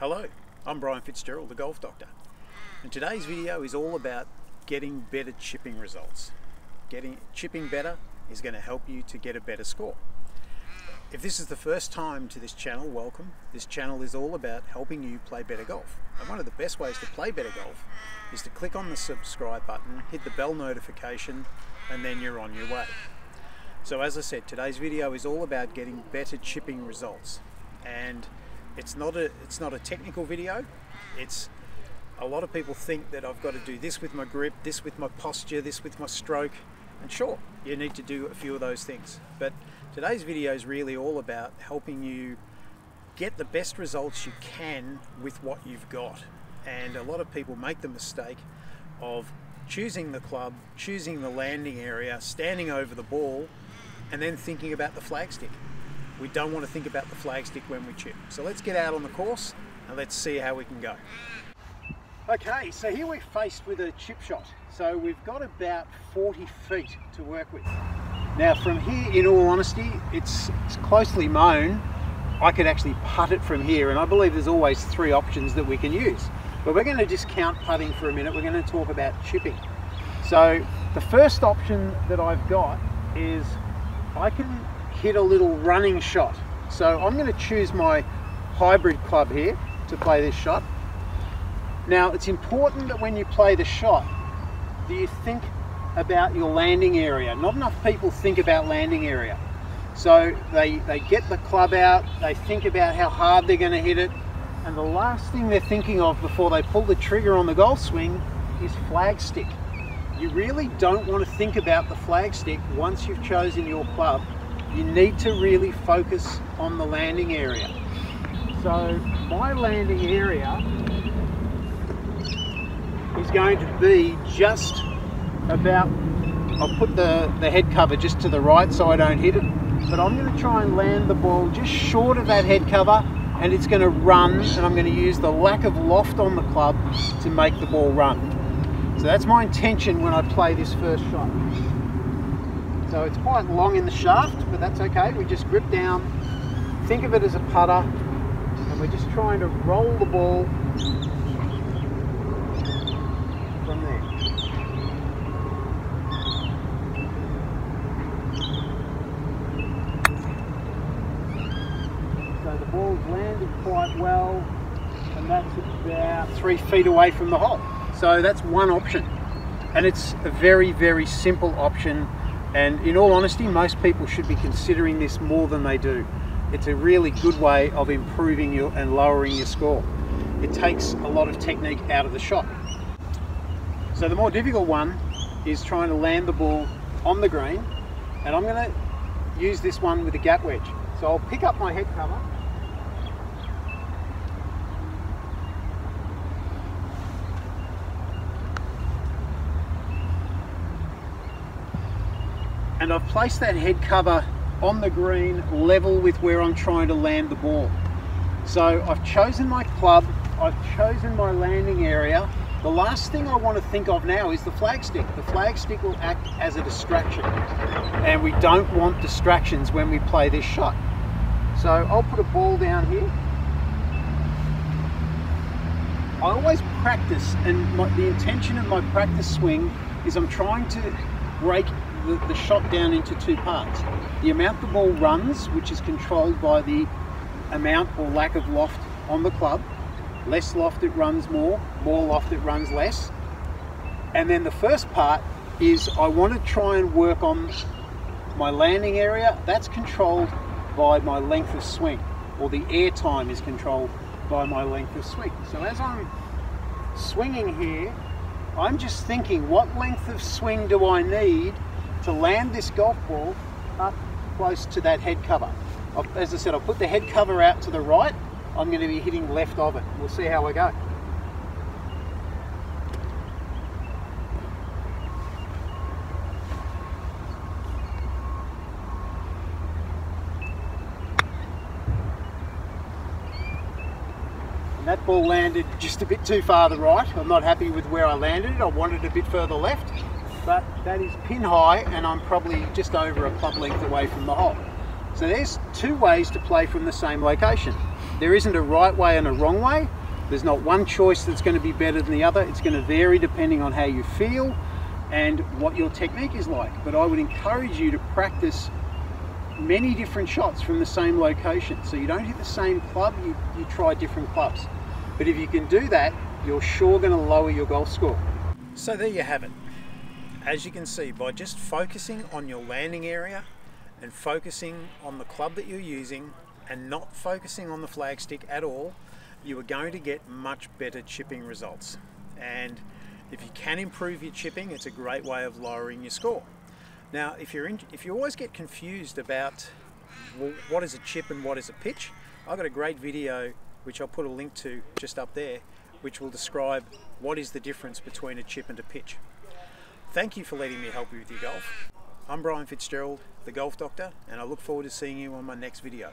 Hello, I'm Brian Fitzgerald, the Golf Doctor, and today's video is all about getting better chipping results. Chipping better is going to help you to get a better score. If this is the first time to this channel, welcome. This channel is all about helping you play better golf. And one of the best ways to play better golf is to click on the subscribe button, hit the bell notification, and then you're on your way. So as I said, today's video is all about getting better chipping results. And it's not a technical video. It's a lot of people think that I've got to do this with my grip, this with my posture, this with my stroke, and sure, you need to do a few of those things. But today's video is really all about helping you get the best results you can with what you've got. And a lot of people make the mistake of choosing the club, choosing the landing area, standing over the ball, and then thinking about the flagstick. We don't want to think about the flagstick when we chip. So let's get out on the course and let's see how we can go. Okay, so here we're faced with a chip shot. So we've got about 40 feet to work with. Now from here, in all honesty, it's closely mown. I could actually putt it from here, and I believe there's always three options that we can use. But we're going to discount putting for a minute. We're going to talk about chipping. So the first option that I've got is I can hit a little running shot. So I'm going to choose my hybrid club here to play this shot. Now it's important that when you play the shot, do you think about your landing area? Not enough people think about landing area. So they get the club out, they think about how hard they're going to hit it, and the last thing they're thinking of before they pull the trigger on the golf swing is flagstick. You really don't want to think about the flagstick once you've chosen your club. You need to really focus on the landing area. So my landing area is going to be just about, I'll put the head cover just to the right so I don't hit it, but I'm going to try and land the ball just short of that head cover, and it's going to run, and I'm going to use the lack of loft on the club to make the ball run. So that's my intention when I play this first shot. So it's quite long in the shaft, but that's okay. We just grip down, think of it as a putter, and we're just trying to roll the ball from there. So the ball's landed quite well, and that's about 3 feet away from the hole. So that's one option, and it's a very, very simple option. And in all honesty, most people should be considering this more than they do. It's a really good way of improving and lowering your score. It takes a lot of technique out of the shot. So the more difficult one is trying to land the ball on the green, and I'm going to use this one with a gap wedge. So I'll pick up my head cover, and I've placed that head cover on the green level with where I'm trying to land the ball. So I've chosen my club, I've chosen my landing area. The last thing I want to think of now is the flagstick. The flagstick will act as a distraction, and we don't want distractions when we play this shot. So I'll put a ball down here. I always practice, and the intention of my practice swing is I'm trying to break the shot down into two parts. The amount the ball runs, which is controlled by the amount or lack of loft on the club. Less loft it runs more loft it runs less. And then the first part is I want to try and work on my landing area. That's controlled by my length of swing, or the air time is controlled by my length of swing. So as I'm swinging here, I'm just thinking, what length of swing do I need to land this golf ball up close to that head cover? As I said, I'll put the head cover out to the right. I'm going to be hitting left of it. We'll see how we go. And that ball landed just a bit too far to the right. I'm not happy with where I landed it. I wanted it a bit further left. But that is pin high, and I'm probably just over a club length away from the hole. So there's two ways to play from the same location. There isn't a right way and a wrong way. There's not one choice that's going to be better than the other. It's going to vary depending on how you feel and what your technique is like. But I would encourage you to practice many different shots from the same location. So you don't hit the same club, you try different clubs. But if you can do that, you're sure going to lower your golf score. So there you have it. As you can see, by just focusing on your landing area and focusing on the club that you're using and not focusing on the flagstick at all, you are going to get much better chipping results. And if you can improve your chipping, it's a great way of lowering your score. Now, if you always get confused about, well, what is a chip and what is a pitch, I've got a great video which I'll put a link to just up there, which will describe what is the difference between a chip and a pitch. Thank you for letting me help you with your golf. I'm Brian Fitzgerald, the Golf Doctor, and I look forward to seeing you on my next video.